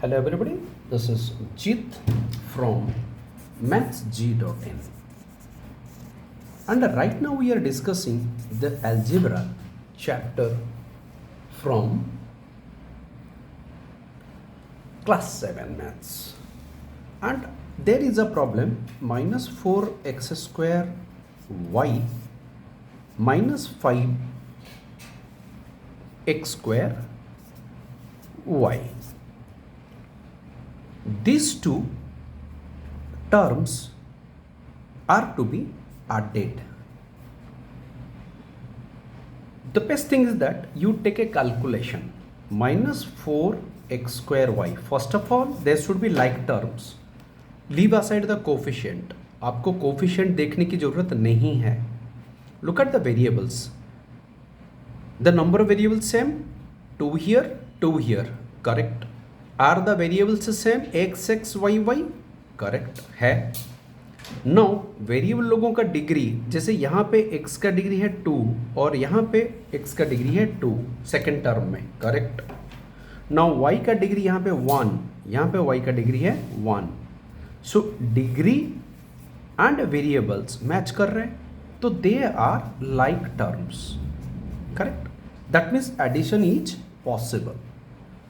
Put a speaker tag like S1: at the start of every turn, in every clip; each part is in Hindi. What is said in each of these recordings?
S1: Hello everybody, this is Jit from mathsg.in, and right now we are discussing the algebra chapter from class 7 maths, and there is a problem minus 4x square y minus 5x square y. These two terms are to be added. The best thing is that you take a calculation minus 4x square y. First of all, there should be like terms. Leave aside the coefficient. आपको coefficient देखने की जरूरत नहीं है. Look at the variables. The number of variables same. 2 here, 2 here. Correct. Are the variables same? x x y y. Correct है. Now वेरिएबल लोगों का डिग्री, जैसे यहाँ पे x का डिग्री है 2 और यहाँ पे x का डिग्री है 2 सेकेंड टर्म में. करेक्ट. नाउ y का डिग्री यहाँ पे 1, यहाँ पे y का डिग्री है 1. So degree and variables match कर रहे हैं, तो they are like terms. Correct. That means addition is possible.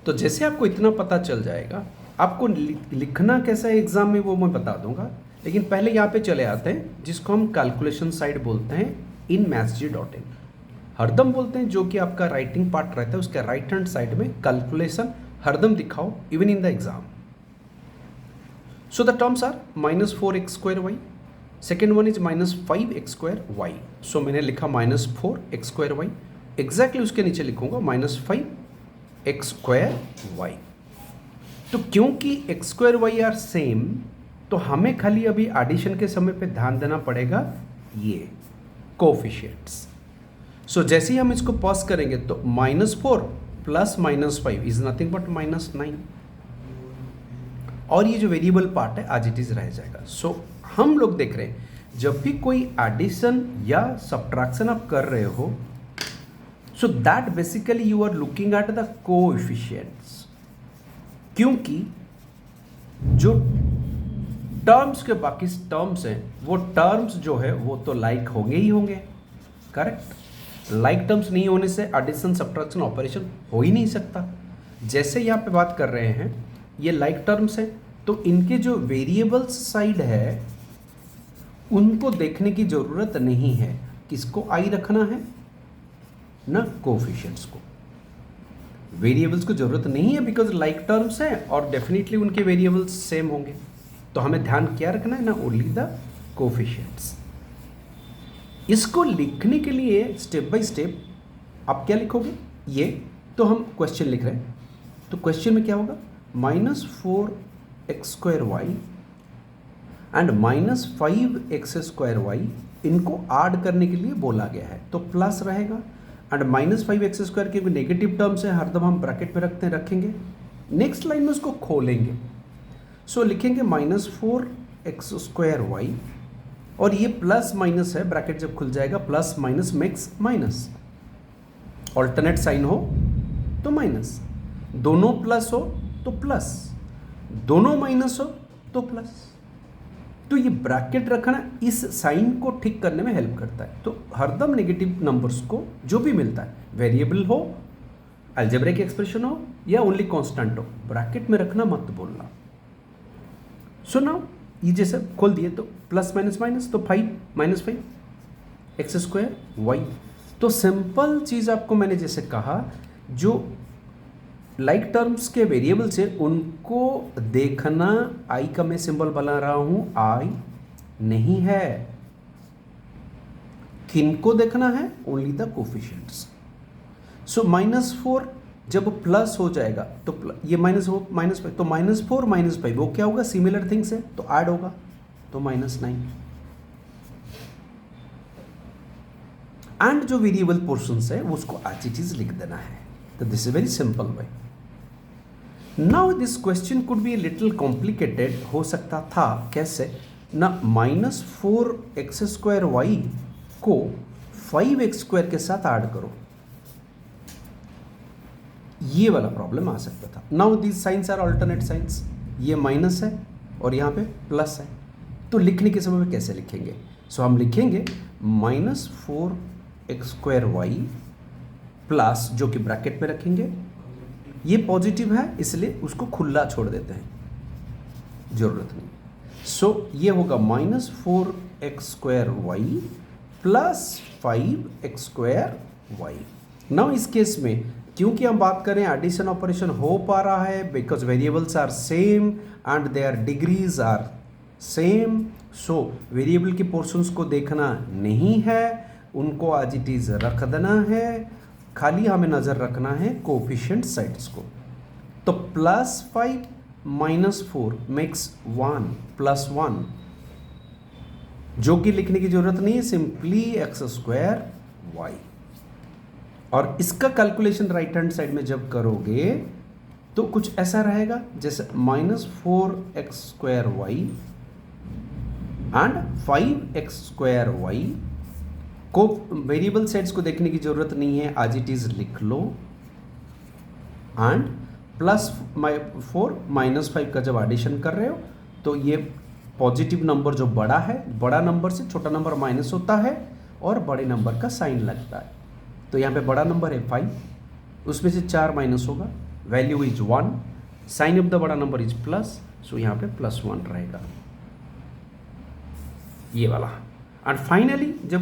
S1: तो जैसे आपको इतना पता चल जाएगा, आपको लिखना कैसा है एग्जाम में वो मैं बता दूंगा, लेकिन पहले यहाँ पे चले आते हैं जिसको हम कैलकुलेशन साइड बोलते हैं इन mathsg.in. हरदम बोलते हैं जो कि आपका राइटिंग पार्ट रहता है, उसके राइट हैंड साइड में कैलकुलेशन हरदम दिखाओ even in the exam. So the terms are minus 4x square y, second one is minus 5x square y. So मैंने लिखा minus 4x square Y, exactly उसके नीचे लिखूंगा माइनस 5x स्क्वायर वाई. तो क्योंकि x square y are same, तो हमें खाली अभी एडिशन के समय पे ध्यान देना पड़ेगा ये कोफिशिएंट्स. सो जैसे ही हम इसको पास करेंगे तो minus 4 plus minus 5 is nothing but minus 9, और ये जो वेरिएबल पार्ट है आज इट इज रह जाएगा. सो हम लोग देख रहे हैं जब भी कोई एडिशन या सब्ट्रैक्शन आप कर रहे हो, so that basically you are looking at the coefficients, क्योंकि जो टर्म्स के बाकी टर्म्स हैं वो टर्म्स जो है वो तो लाइक होंगे ही होंगे. करेक्ट. लाइक टर्म्स नहीं होने से एडिशन सब्ट्रैक्शन ऑपरेशन हो ही नहीं सकता. जैसे यहाँ पे बात कर रहे हैं ये लाइक टर्म्स हैं, तो इनके जो वेरिएबल्स साइड है उनको देखने की जरूरत नहीं है. किसको आई रखना है ना, कोएफिशिएंट्स को. वेरिएबल्स को जरूरत नहीं है बिकॉज लाइक टर्म्स हैं और डेफिनेटली उनके वेरिएबल्स सेम होंगे. तो हमें ध्यान क्या रखना है ना, ओनली द कोएफिशिएंट्स. इसको लिखने के लिए स्टेप बाय स्टेप आप क्या लिखोगे, ये तो हम क्वेश्चन लिख रहे हैं, तो क्वेश्चन में क्या होगा, minus 4x square y and minus 5x square y, इनको ऐड करने के लिए बोला गया है, तो प्लस रहेगा. एंड माइनस 5x स्क्वायर के भी नेगेटिव टर्म्स है, हरदम हम ब्रैकेट में रखेंगे. नेक्स्ट लाइन में उसको खोलेंगे. सो लिखेंगे माइनस 4x स्क्वायर वाई, और ये प्लस माइनस है, ब्रैकेट जब खुल जाएगा plus minus makes minus. Alternate sign हो तो माइनस, दोनों प्लस हो तो प्लस, दोनों माइनस हो तो प्लस. तो ये ब्रैकेट रखना इस साइन को ठीक करने में हेल्प करता है. तो हरदम नेगेटिव नंबर्स को जो भी मिलता है, वेरिएबल हो, अलजेब्रिक एक्सप्रेशन हो या ओनली कांस्टेंट हो, ब्रैकेट में रखना, मत बोलना. सो नाउ ये जैसे खोल दिए तो प्लस माइनस माइनस, तो 5 माइनस 5 एक्स स्क्वायर वाई. तो सिंपल चीज़ आपको मैंने जैसे कहा, जो लाइक टर्म्स के वेरिएबल्स है उनको देखना, आई का मैं सिंबल बना रहा हूं, आई नहीं है. किनको देखना है, only the coefficients. So minus 4 जब प्लस हो जाएगा तो ये माइनस हो माइनस 5, तो माइनस 4 माइनस 5 वो क्या होगा, सिमिलर थिंग्स है तो ऐड होगा, तो माइनस 9. एंड जो वेरिएबल पोर्शंस है उसको एज इट इज लिख देना है. तो this is very simple way. Now this question could be little complicated, हो सकता था कैसे ना, माइनस 4x स्क्वायर वाई को 5x स्क्वायर के साथ ऐड करो. ये वाला प्रॉब्लम आ सकता था। Now these signs are alternate signs, ये माइनस है और यहाँ पे प्लस है, तो लिखने के समय में कैसे लिखेंगे? सो हम लिखेंगे -4x² प्लस, जो कि ब्रैकेट में रखेंगे, ये पॉजिटिव है इसलिए उसको खुला छोड़ देते हैं, जरूरत नहीं। सो ये होगा -4x² प्लस 5x²। नाउ इस केस में क्योंकि हम बात करें एडिशन ऑपरेशन हो पा रहा है, because variables are same and their degrees are same, so variable के पोर्शंस को देखना नहीं है, उनको एज इट इज रख देना है, खाली हमें नज़र रखना है कोएफिशिएंट साइड्स को। तो +5 -4 मेक्स 1 +1, जो कि लिखने की जरूरत नहीं है, सिंपली x²y। और इसका कैलकुलेशन राइट हैंड साइड में जब करोगे तो कुछ ऐसा रहेगा जैसे -4x² एंड 5x² को वेरिएबल साइड्स को देखने की जरूरत नहीं है, एज इट इज लिख लो। एंड +4 -5 का जब एडिशन कर रहे हो तो ये पॉजिटिव नंबर जो बड़ा है, बड़ा नंबर से छोटा नंबर माइनस होता है और बड़े नंबर का साइन लगता है। तो यहाँ पे बड़ा नंबर है 5, उसमें से 4 माइनस होगा, value is 1, sign of the बड़ा नंबर इज प्लस, सो यहाँ पे +1 रहेगा, ये वाला। एंड फाइनली जब